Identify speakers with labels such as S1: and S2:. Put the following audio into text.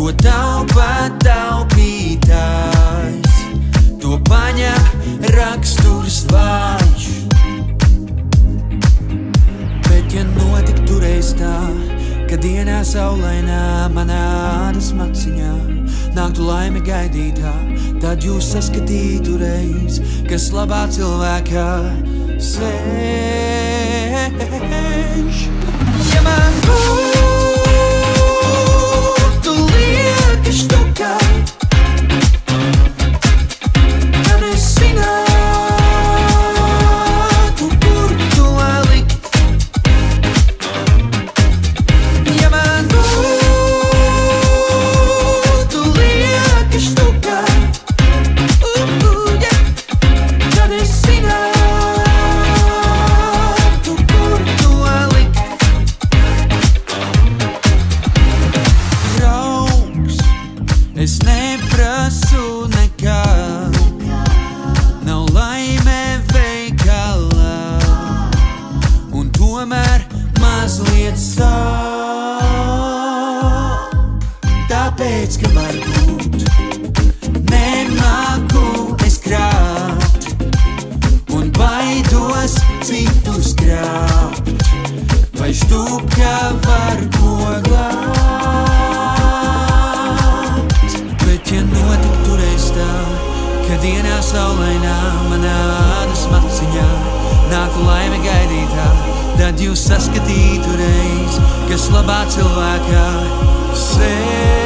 S1: ko taupa taupītājs, to paņem raksturs vājš. Bet ja notiktu reiz tā, ka dienā saulainā manā ādas maciņā nāktu laime gaidītā, tad jūs saskatītu reiz, kas labā cilvēkā sēž. Ja man būtu lieka štuka, tad es zinātu, kur to likt. Ja man būtu lieka štuka, tad es zinātu, kur to likt. Draugs, es neprasu nekā, nav laime veikalā, un tomēr mazliet sāp, tāpēc, ka varbūt nemāku es krāpt, un baidos citus krāpt, vai štupka var ko glābt. Bet ja notiktu reiz tā, ka dienā saulainā manā ādas maciņā nāktu laime gaidītā, tad jūs saskatītu reiz, kas labā cilvēkā sēž.